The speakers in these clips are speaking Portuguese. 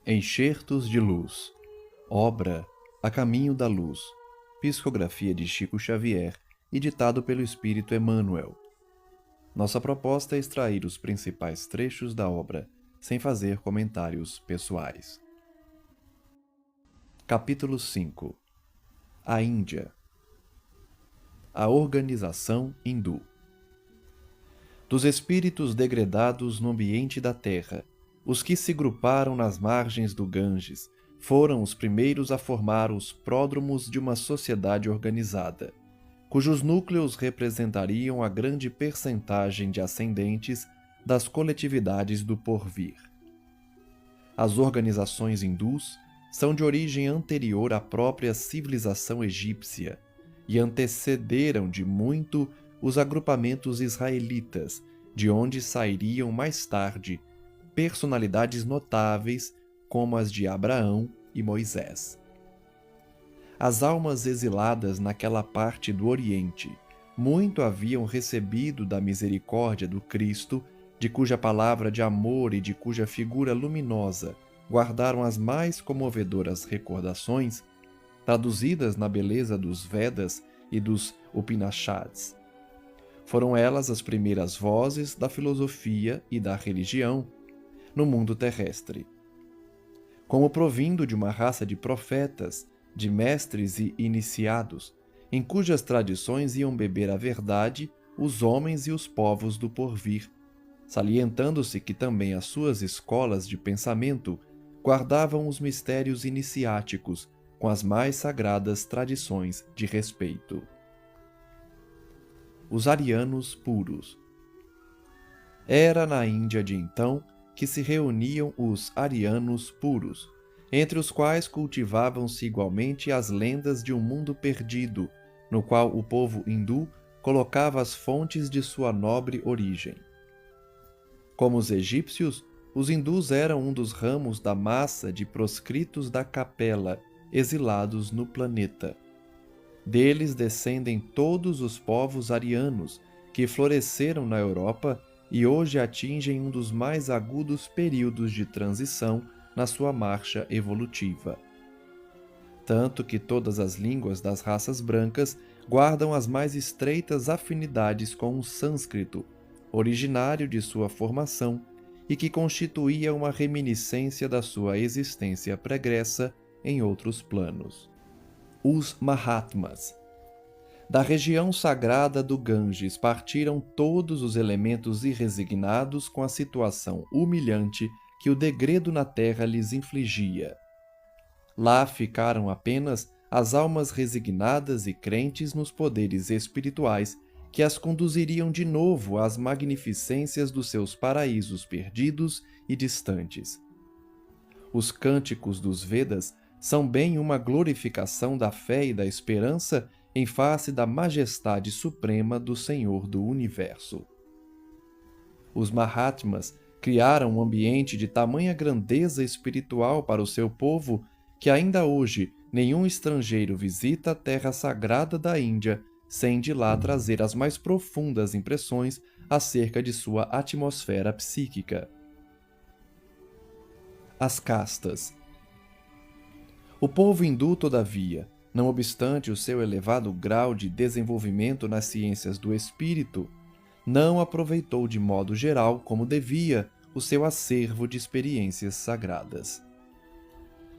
Enxertos de Luz. Obra A Caminho da Luz. Psicografia de Chico Xavier e ditado pelo Espírito Emmanuel. Nossa proposta é extrair os principais trechos da obra, sem fazer comentários pessoais. Capítulo 5. A Índia. A organização hindu. Dos espíritos degredados no ambiente da terra, os que se gruparam nas margens do Ganges foram os primeiros a formar os pródromos de uma sociedade organizada, cujos núcleos representariam a grande percentagem de ascendentes das coletividades do porvir. As organizações hindus são de origem anterior à própria civilização egípcia e antecederam de muito os agrupamentos israelitas, de onde sairiam mais tarde personalidades notáveis como as de Abraão e Moisés. As almas exiladas naquela parte do Oriente muito haviam recebido da misericórdia do Cristo, de cuja palavra de amor e de cuja figura luminosa guardaram as mais comovedoras recordações, traduzidas na beleza dos Vedas e dos Upanishads. Foram elas as primeiras vozes da filosofia e da religião no mundo terrestre. Como provindo de uma raça de profetas, de mestres e iniciados, em cujas tradições iam beber a verdade os homens e os povos do porvir, salientando-se que também as suas escolas de pensamento guardavam os mistérios iniciáticos com as mais sagradas tradições de respeito. Os arianos puros. Era na Índia de então que se reuniam os arianos puros, entre os quais cultivavam-se igualmente as lendas de um mundo perdido, no qual o povo hindu colocava as fontes de sua nobre origem. Como os egípcios, os hindus eram um dos ramos da massa de proscritos da capela, exilados no planeta. Deles descendem todos os povos arianos que floresceram na Europa e hoje atingem um dos mais agudos períodos de transição na sua marcha evolutiva. Tanto que todas as línguas das raças brancas guardam as mais estreitas afinidades com o sânscrito, originário de sua formação e que constituía uma reminiscência da sua existência pregressa em outros planos. Os Mahatmas. Da região sagrada do Ganges partiram todos os elementos irresignados com a situação humilhante que o degredo na terra lhes infligia. Lá ficaram apenas as almas resignadas e crentes nos poderes espirituais que as conduziriam de novo às magnificências dos seus paraísos perdidos e distantes. Os cânticos dos Vedas são bem uma glorificação da fé e da esperança em face da majestade suprema do Senhor do Universo. Os Mahatmas criaram um ambiente de tamanha grandeza espiritual para o seu povo que ainda hoje nenhum estrangeiro visita a terra sagrada da Índia sem de lá trazer as mais profundas impressões acerca de sua atmosfera psíquica. As castas. O povo hindu, todavia, não obstante o seu elevado grau de desenvolvimento nas ciências do espírito, não aproveitou de modo geral como devia o seu acervo de experiências sagradas.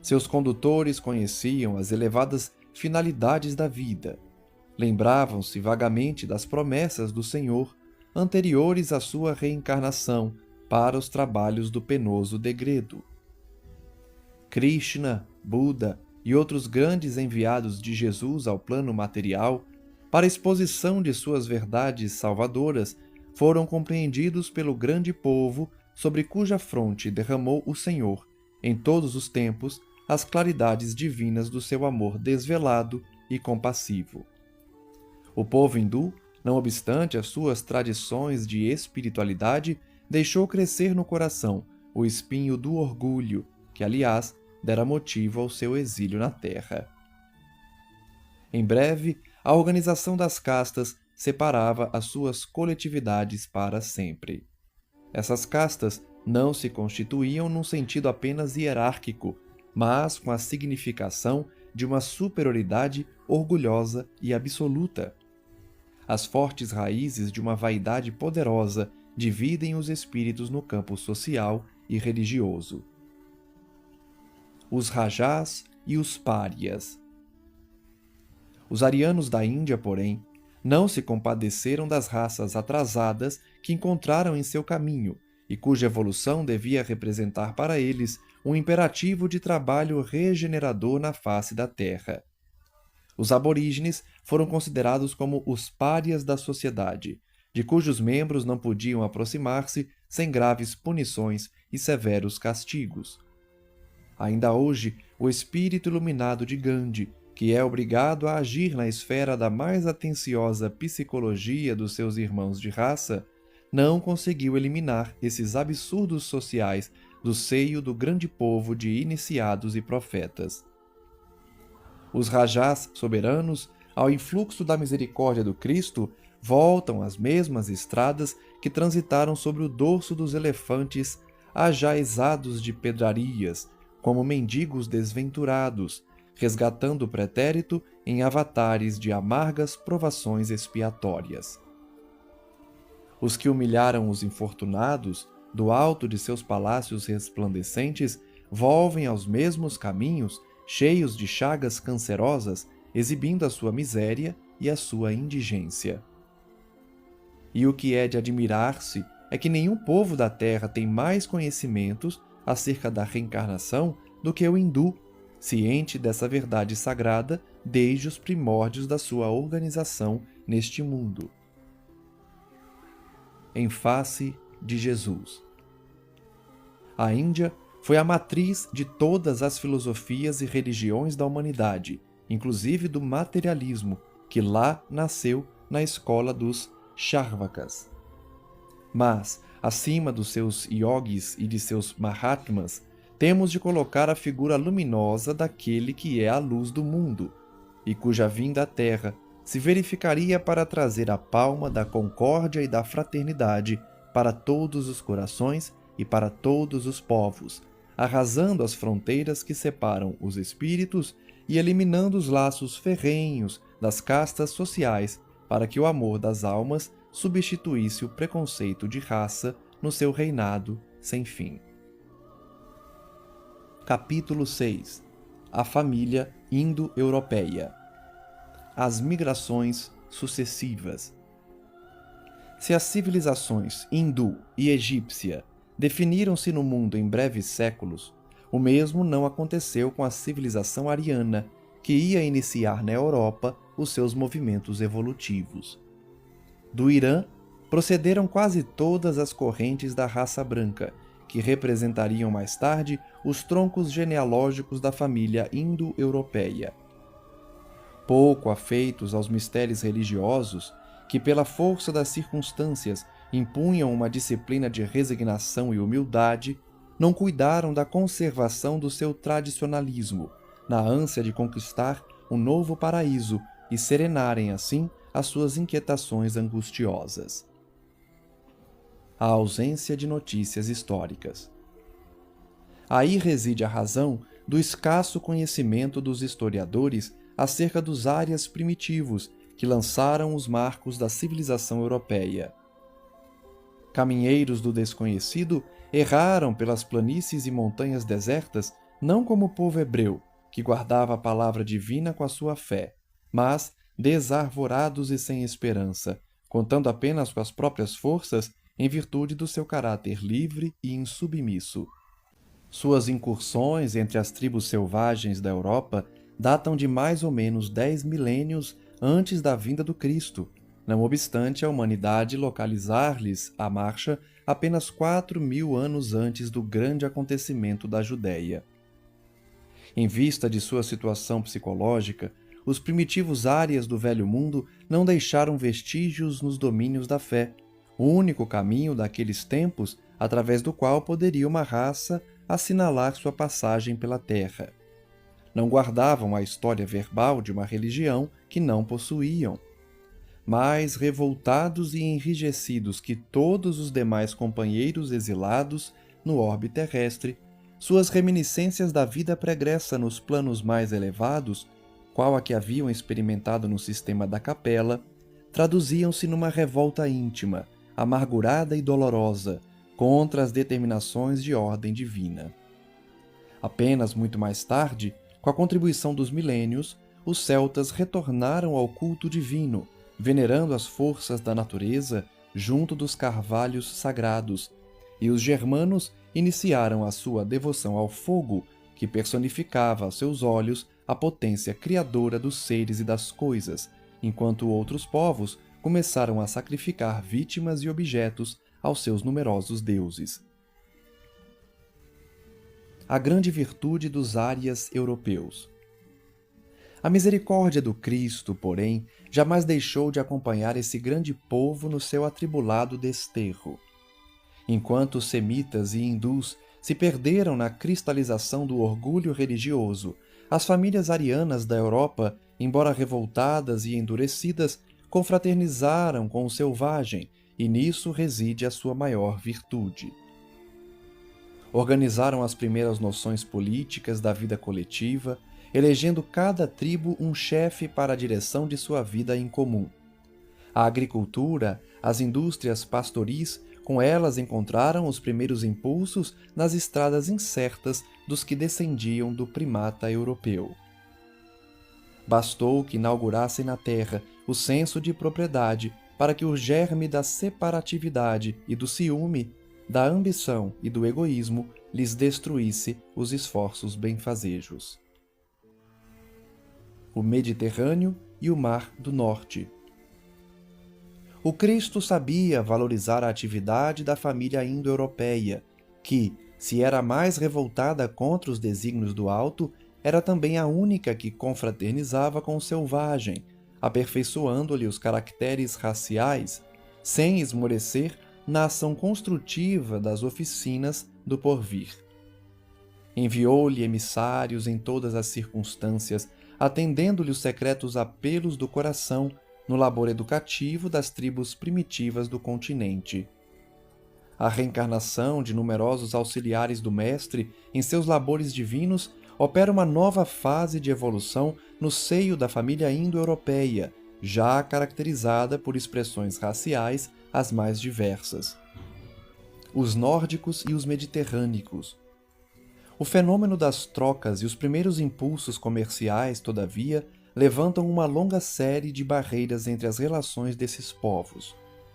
Seus condutores conheciam as elevadas finalidades da vida, lembravam-se vagamente das promessas do Senhor anteriores à sua reencarnação para os trabalhos do penoso degredo. Krishna, Buda e outros grandes enviados de Jesus ao plano material, para a exposição de suas verdades salvadoras, foram compreendidos pelo grande povo sobre cuja fronte derramou o Senhor, em todos os tempos, as claridades divinas do seu amor desvelado e compassivo. O povo hindu, não obstante as suas tradições de espiritualidade, deixou crescer no coração o espinho do orgulho, que, aliás, dera motivo ao seu exílio na terra. Em breve, a organização das castas separava as suas coletividades para sempre. Essas castas não se constituíam num sentido apenas hierárquico, mas com a significação de uma superioridade orgulhosa e absoluta. As fortes raízes de uma vaidade poderosa dividem os espíritos no campo social e religioso. Os Rajás e os Párias. Os arianos da Índia, porém, não se compadeceram das raças atrasadas que encontraram em seu caminho e cuja evolução devia representar para eles um imperativo de trabalho regenerador na face da Terra. Os aborígenes foram considerados como os párias da sociedade, de cujos membros não podiam aproximar-se sem graves punições e severos castigos. Ainda hoje, o espírito iluminado de Gandhi, que é obrigado a agir na esfera da mais atenciosa psicologia dos seus irmãos de raça, não conseguiu eliminar esses absurdos sociais do seio do grande povo de iniciados e profetas. Os rajás soberanos, ao influxo da misericórdia do Cristo, voltam às mesmas estradas que transitaram sobre o dorso dos elefantes ajaezados de pedrarias, como mendigos desventurados, resgatando o pretérito em avatares de amargas provações expiatórias. Os que humilharam os infortunados, do alto de seus palácios resplandecentes, volvem aos mesmos caminhos, cheios de chagas cancerosas, exibindo a sua miséria e a sua indigência. E o que é de admirar-se é que nenhum povo da Terra tem mais conhecimentos acerca da reencarnação do que o hindu, ciente dessa verdade sagrada desde os primórdios da sua organização neste mundo. Em face de Jesus. A Índia foi a matriz de todas as filosofias e religiões da humanidade, inclusive do materialismo, que lá nasceu na escola dos Charvakas. Mas, acima dos seus yogis e de seus mahatmas, temos de colocar a figura luminosa daquele que é a luz do mundo, e cuja vinda à Terra se verificaria para trazer a palma da concórdia e da fraternidade para todos os corações e para todos os povos, arrasando as fronteiras que separam os espíritos e eliminando os laços ferrenhos das castas sociais para que o amor das almas substituísse o preconceito de raça no seu reinado sem fim. Capítulo 6. A família indo-europeia. As migrações sucessivas. Se as civilizações hindu e egípcia definiram-se no mundo em breves séculos, o mesmo não aconteceu com a civilização ariana, que ia iniciar na Europa os seus movimentos evolutivos. Do Irã, procederam quase todas as correntes da raça branca, que representariam mais tarde os troncos genealógicos da família indo-europeia. Pouco afeitos aos mistérios religiosos, que pela força das circunstâncias impunham uma disciplina de resignação e humildade, não cuidaram da conservação do seu tradicionalismo, na ânsia de conquistar um novo paraíso e serenarem, assim, as suas inquietações angustiosas. A ausência de notícias históricas. Aí reside a razão do escasso conhecimento dos historiadores acerca dos árias primitivos que lançaram os marcos da civilização europeia. Caminheiros do desconhecido erraram pelas planícies e montanhas desertas não como o povo hebreu, que guardava a palavra divina com a sua fé, mas desarvorados e sem esperança, contando apenas com as próprias forças em virtude do seu caráter livre e insubmisso. Suas incursões entre as tribos selvagens da Europa datam de mais ou menos 10 milênios antes da vinda do Cristo, não obstante a humanidade localizar-lhes a marcha apenas 4.000 anos antes do grande acontecimento da Judéia. Em vista de sua situação psicológica, os primitivos árias do Velho Mundo não deixaram vestígios nos domínios da fé, o único caminho daqueles tempos através do qual poderia uma raça assinalar sua passagem pela Terra. Não guardavam a história verbal de uma religião que não possuíam. mais revoltados e enrijecidos que todos os demais companheiros exilados no orbe terrestre, suas reminiscências da vida pregressa nos planos mais elevados, qual a que haviam experimentado no sistema da capela, traduziam-se numa revolta íntima, amargurada e dolorosa, contra as determinações de ordem divina. Apenas muito mais tarde, com a contribuição dos milênios, os celtas retornaram ao culto divino, venerando as forças da natureza junto dos carvalhos sagrados, e os germanos iniciaram a sua devoção ao fogo, que personificava a seus olhos a potência criadora dos seres e das coisas, enquanto outros povos começaram a sacrificar vítimas e objetos aos seus numerosos deuses. A grande virtude dos árias europeus. A misericórdia do Cristo, porém, jamais deixou de acompanhar esse grande povo no seu atribulado desterro. Enquanto os semitas e hindus se perderam na cristalização do orgulho religioso, as famílias arianas da Europa, embora revoltadas e endurecidas, confraternizaram com o selvagem, e nisso reside a sua maior virtude. Organizaram as primeiras noções políticas da vida coletiva, elegendo cada tribo um chefe para a direção de sua vida em comum. A agricultura, as indústrias pastoris, com elas encontraram os primeiros impulsos nas estradas incertas dos que descendiam do primata europeu. Bastou que inaugurassem na terra o senso de propriedade para que o germe da separatividade e do ciúme, da ambição e do egoísmo lhes destruísse os esforços benfazejos. O Mediterrâneo e o Mar do Norte. O Cristo sabia valorizar a atividade da família indo-europeia, que, se era a mais revoltada contra os desígnios do alto, era também a única que confraternizava com o selvagem, aperfeiçoando-lhe os caracteres raciais, sem esmorecer na ação construtiva das oficinas do porvir. Enviou-lhe emissários em todas as circunstâncias, atendendo-lhe os secretos apelos do coração no labor educativo das tribos primitivas do continente. A reencarnação de numerosos auxiliares do Mestre em seus labores divinos opera uma nova fase de evolução no seio da família indo-europeia, já caracterizada por expressões raciais as mais diversas. Os nórdicos e os mediterrânicos. O fenômeno das trocas e os primeiros impulsos comerciais, todavia, levantam uma longa série de barreiras entre as relações desses povos.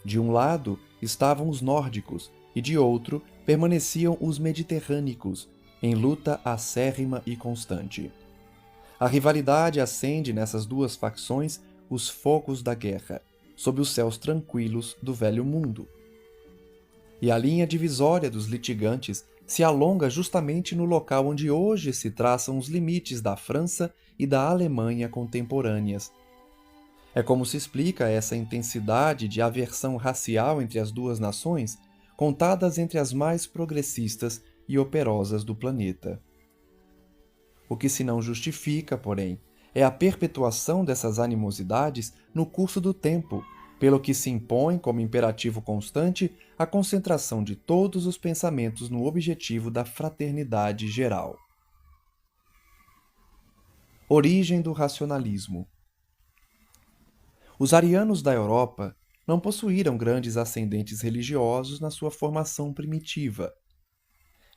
De um lado estavam os nórdicos e de outro permaneciam os mediterrânicos, em luta acérrima e constante. A rivalidade acende nessas duas facções os focos da guerra, sob os céus tranquilos do velho mundo. E a linha divisória dos litigantes se alonga justamente no local onde hoje se traçam os limites da França e da Alemanha contemporâneas. É como se explica essa intensidade de aversão racial entre as duas nações, contadas entre as mais progressistas e operosas do planeta. O que se não justifica, porém, é a perpetuação dessas animosidades no curso do tempo, pelo que se impõe como imperativo constante a concentração de todos os pensamentos no objetivo da fraternidade geral. Origem do racionalismo. Os arianos da Europa não possuíram grandes ascendentes religiosos na sua formação primitiva.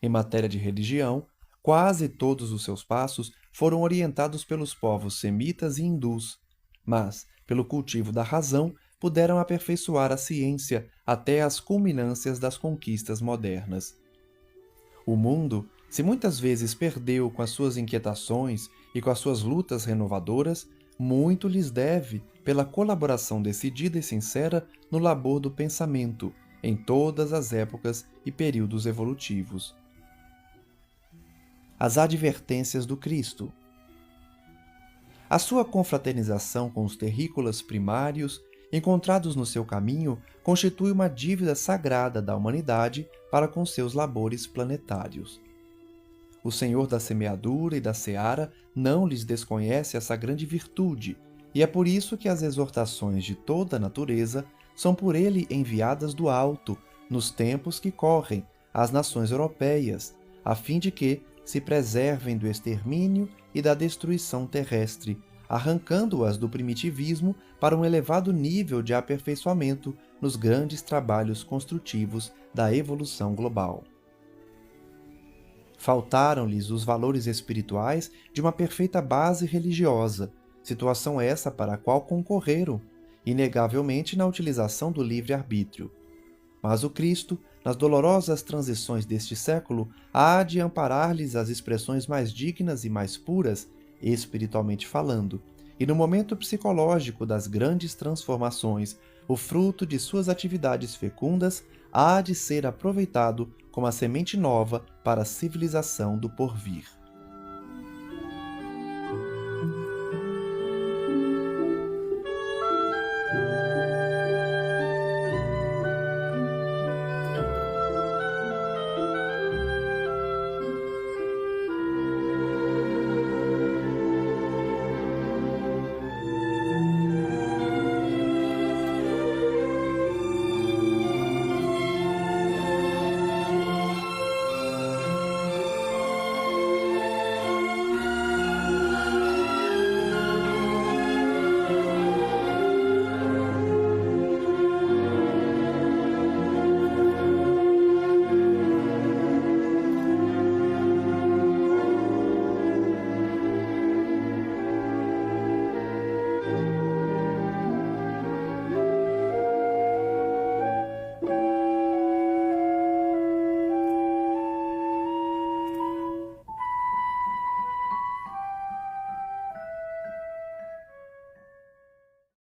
Em matéria de religião, quase todos os seus passos foram orientados pelos povos semitas e hindus, mas, pelo cultivo da razão, puderam aperfeiçoar a ciência até as culminâncias das conquistas modernas. O mundo, se muitas vezes perdeu com as suas inquietações e com as suas lutas renovadoras, muito lhes deve pela colaboração decidida e sincera no labor do pensamento, em todas as épocas e períodos evolutivos. As advertências do Cristo. A sua confraternização com os terrícolas primários encontrados no seu caminho constitui uma dívida sagrada da humanidade para com seus labores planetários. O Senhor da semeadura e da seara não lhes desconhece essa grande virtude, E é por isso que as exortações de toda a natureza são por ele enviadas do alto, nos tempos que correm, às nações europeias, a fim de que se preservem do extermínio e da destruição terrestre, arrancando-as do primitivismo para um elevado nível de aperfeiçoamento nos grandes trabalhos construtivos da evolução global. Faltaram-lhes os valores espirituais de uma perfeita base religiosa, situação essa para a qual concorreram, inegavelmente, na utilização do livre-arbítrio. Mas o Cristo, nas dolorosas transições deste século, há de amparar-lhes as expressões mais dignas e mais puras, espiritualmente falando, e no momento psicológico das grandes transformações, o fruto de suas atividades fecundas há de ser aproveitado como a semente nova para a civilização do porvir.